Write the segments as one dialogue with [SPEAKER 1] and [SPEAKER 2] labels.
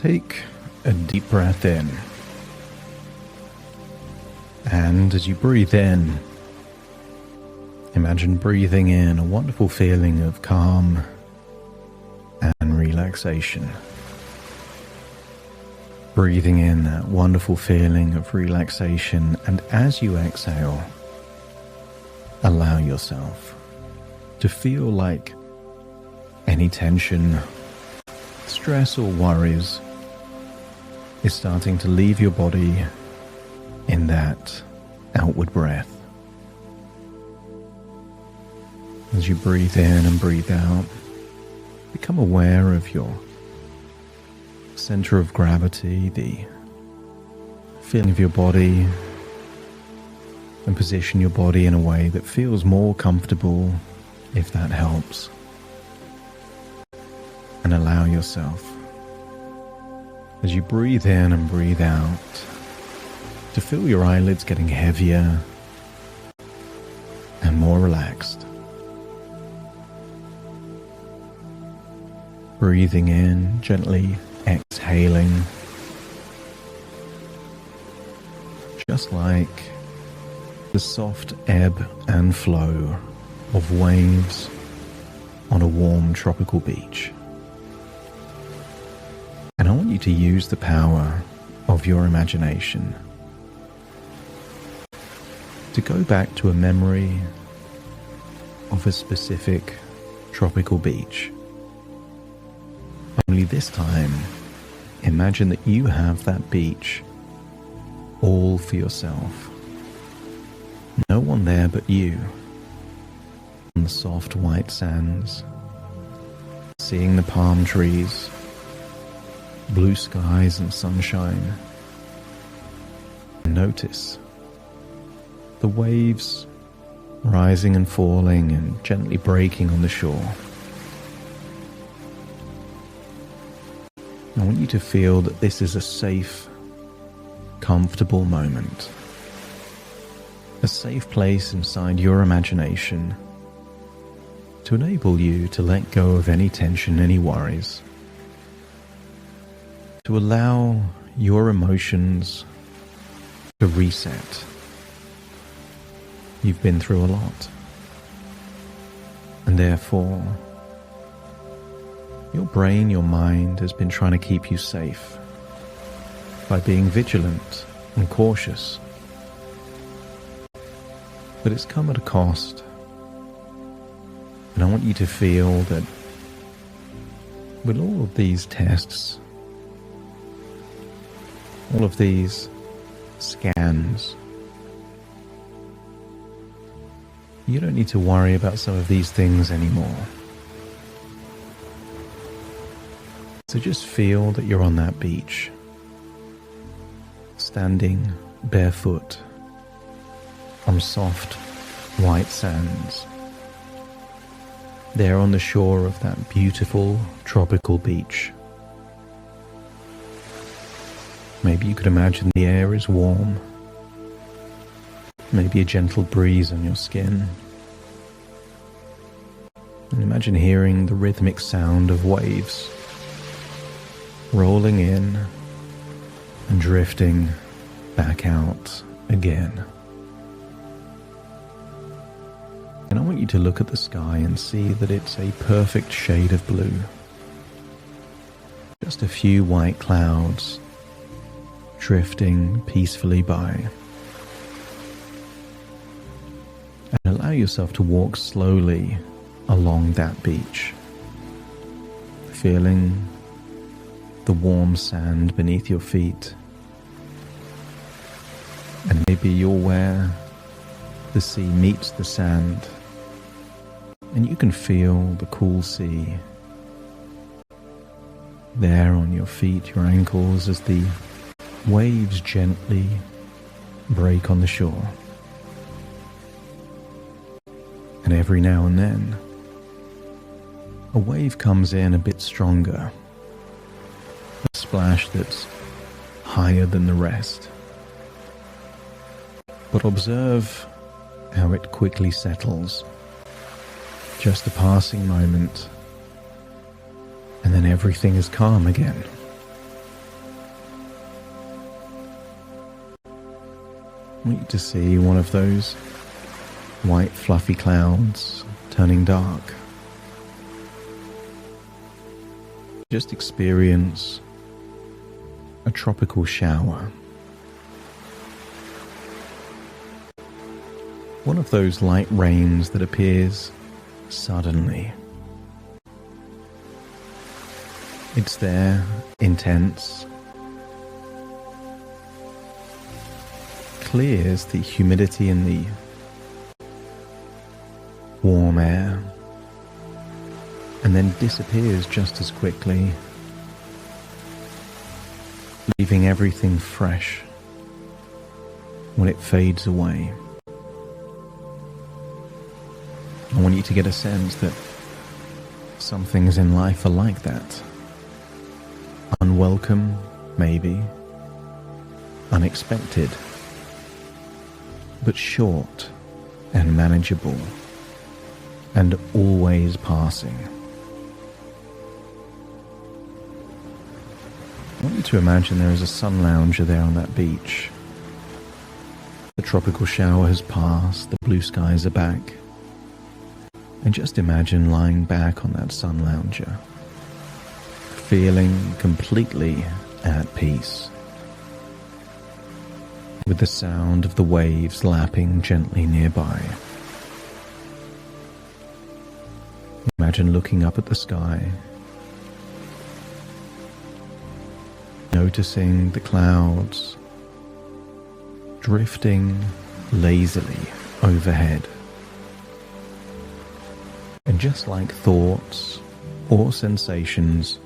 [SPEAKER 1] Take a deep breath in. And as you breathe in, imagine breathing in a wonderful feeling of calm and relaxation. Breathing in that wonderful feeling of relaxation, and as you exhale, allow yourself to feel like any tension, stress or worries is starting to leave your body in that outward breath. As you breathe in and breathe out, become aware of your center of gravity, the feeling of your body, and position your body in a way that feels more comfortable, if that helps. And allow yourself, as you breathe in and breathe out, to feel your eyelids getting heavier and more relaxed. Breathing in, gently exhaling, just like the soft ebb and flow of waves on a warm tropical beach. And I want you to use the power of your imagination to go back to a memory of a specific tropical beach. Only this time, imagine that you have that beach all for yourself. No one there but you, on the soft white sands, seeing the palm trees, blue skies and sunshine. Notice the waves rising and falling and gently breaking on the shore. I want you to feel that this is a safe, comfortable moment. A safe place inside your imagination to enable you to let go of any tension, any worries. To allow your emotions to reset. You've been through a lot. And therefore, your brain, your mind has been trying to keep you safe by being vigilant and cautious. But it's come at a cost. And I want you to feel that with all of these tests, all of these scans, you don't need to worry about some of these things anymore. So just feel that you're on that beach, standing barefoot on soft white sands, there on the shore of that beautiful tropical beach. Maybe you could imagine the air is warm, maybe a gentle breeze on your skin, and imagine hearing the rhythmic sound of waves rolling in and drifting back out again. And I want you to look at the sky and see that it's a perfect shade of blue. Just a few white clouds drifting peacefully by. And allow yourself to walk slowly along that beach, feeling the warm sand beneath your feet. And maybe you're where the sea meets the sand, and you can feel the cool sea there on your feet, your ankles, as the waves gently break on the shore. And every now and then, a wave comes in a bit stronger, a splash that's higher than the rest. But observe how it quickly settles. Just a passing moment, and then everything is calm again. I want you to see one of those white fluffy clouds turning dark. Just experience a tropical shower. One of those light rains that appears suddenly. It's there, intense, clears the humidity in the warm air, and then disappears just as quickly, leaving everything fresh when it fades away. I want you to get a sense that some things in life are like that. Unwelcome, maybe. Unexpected. But short and manageable. And always passing. I want you to imagine there is a sun lounger there on that beach. The tropical shower has passed, the blue skies are back. And just imagine lying back on that sun lounger, feeling completely at peace, with the sound of the waves lapping gently nearby. Imagine looking up at the sky, noticing the clouds drifting lazily overhead. And just like thoughts or sensations,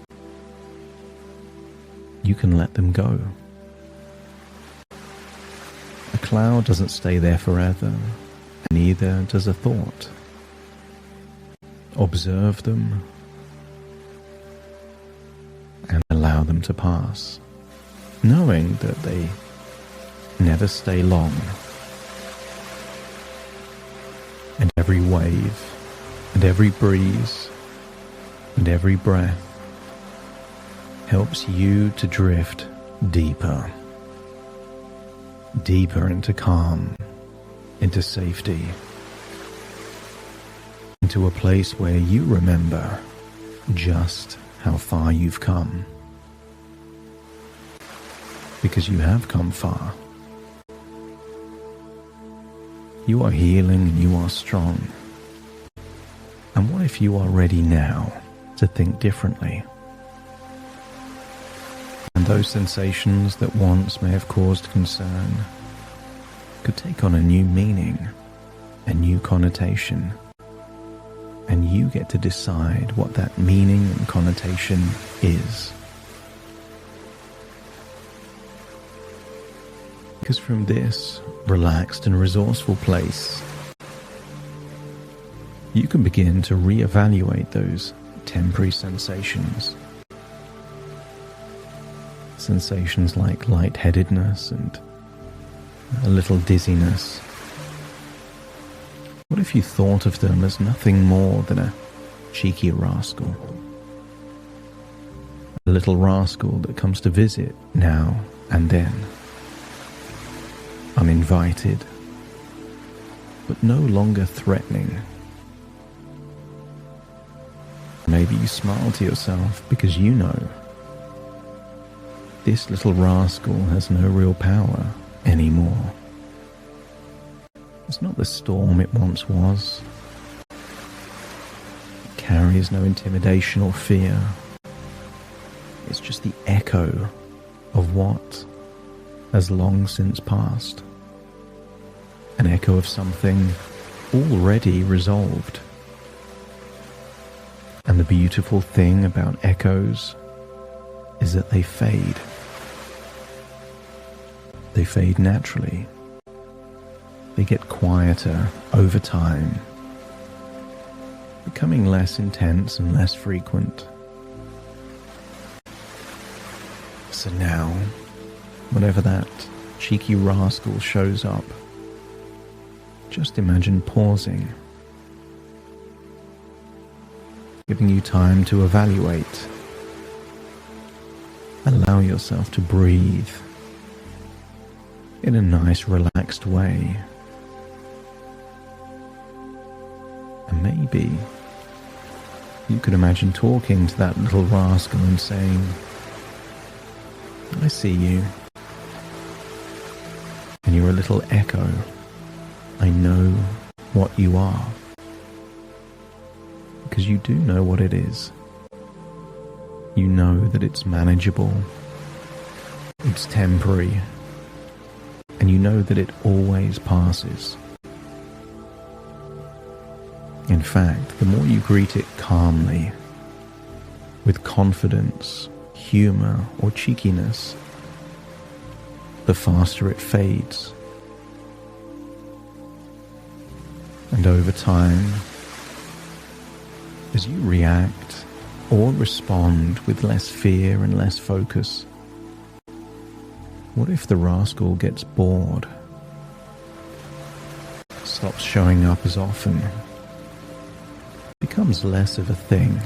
[SPEAKER 1] you can let them go. A cloud doesn't stay there forever, and neither does a thought. Observe them and allow them to pass, knowing that they never stay long. And every wave, and every breeze, and every breath helps you to drift deeper, deeper into calm, into safety, into a place where you remember just how far you've come. Because you have come far. You are healing and you are strong. And what if you are ready now to think differently? And those sensations that once may have caused concern could take on a new meaning, a new connotation. And you get to decide what that meaning and connotation is. Because from this relaxed and resourceful place, you can begin to reevaluate those temporary sensations. Sensations like lightheadedness and a little dizziness. What if you thought of them as nothing more than a cheeky rascal? A little rascal that comes to visit now and then. Uninvited, but no longer threatening. Maybe you smile to yourself because you know this little rascal has no real power anymore. It's not the storm it once was. It carries no intimidation or fear. It's just the echo of what has long since passed. An echo of something already resolved. And the beautiful thing about echoes is that they fade. They fade naturally. They get quieter over time, becoming less intense and less frequent. So now, whenever that cheeky rascal shows up, just imagine pausing, giving you time to evaluate. Allow yourself to breathe in a nice, relaxed way. And maybe you could imagine talking to that little rascal and saying, I see you. And you're a little echo. I know what you are. Because you do know what it is. You know that it's manageable. It's temporary. And you know that it always passes. In fact, the more you greet it calmly, with confidence, humor, or cheekiness, the faster it fades. And over time, as you react or respond with less fear and less focus, what if the rascal gets bored, stops showing up as often, becomes less of a thing,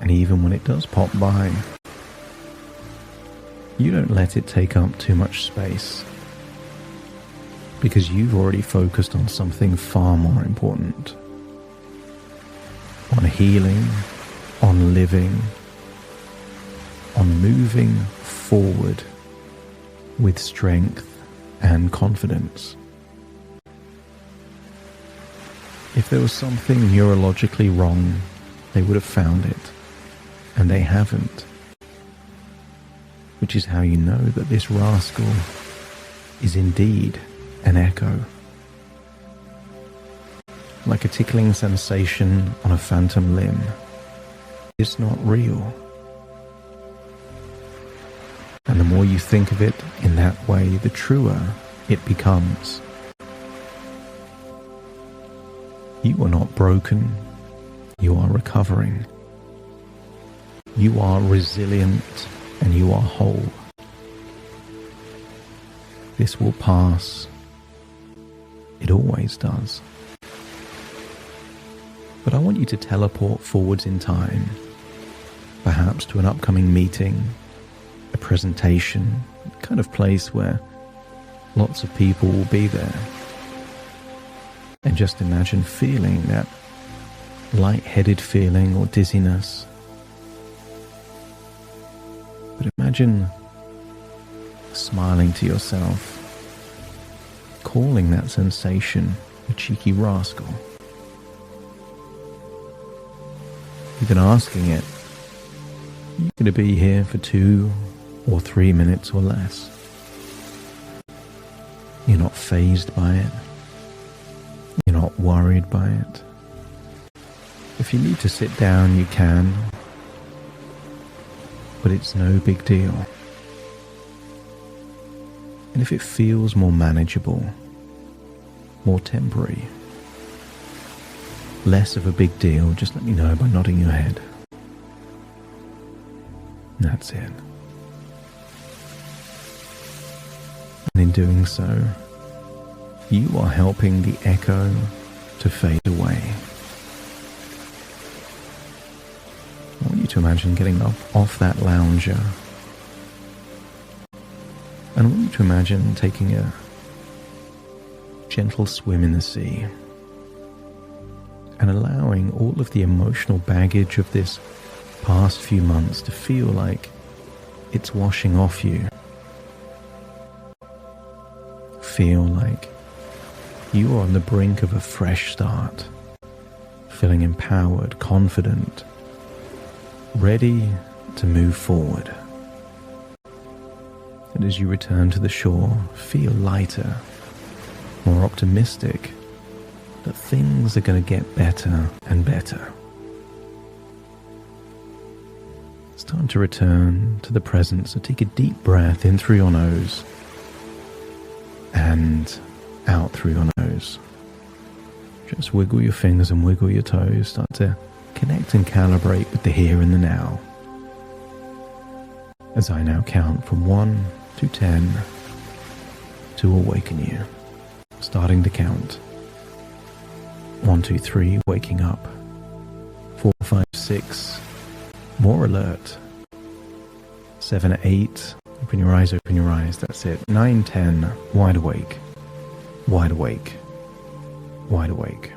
[SPEAKER 1] and even when it does pop by, you don't let it take up too much space, because you've already focused on something far more important, on healing, on living, on moving forward with strength and confidence. If there was something neurologically wrong, they would have found it, and they haven't. Which is how you know that this rascal is indeed an echo. Like a tickling sensation on a phantom limb. It's not real. And the more you think of it in that way, the truer it becomes. You are not broken. You are recovering. You are resilient and you are whole. This will pass. It always does. But I want you to teleport forwards in time, perhaps to an upcoming meeting, a presentation, the kind of place where lots of people will be there. And just imagine feeling that lightheaded feeling or dizziness. But imagine smiling to yourself, calling that sensation a cheeky rascal. Even asking it, you're going to be here for 2 or 3 minutes or less. You're not fazed by it. You're not worried by it. If you need to sit down, you can. But it's no big deal. And if it feels more manageable, more temporary, less of a big deal, just let me know by nodding your head. That's it. And in doing so, you are helping the echo to fade away. I want you to imagine getting up off that lounger. And I want you to imagine taking a gentle swim in the sea and allowing all of the emotional baggage of this past few months to feel like it's washing off you. Feel like you are on the brink of a fresh start, feeling empowered, confident, ready to move forward. And as you return to the shore, feel lighter, more optimistic, that things are going to get better and better. It's time to return to the present, so take a deep breath in through your nose and out through your nose. Just wiggle your fingers and wiggle your toes. Start to connect and calibrate with the here and the now. As I now count from 1 to 10 to awaken you. Starting to count. 1, 2, 3, waking up. 4, 5, 6, more alert. 7, 8, Open your eyes, open your eyes. That's it. 9, 10, wide awake, wide awake, wide awake.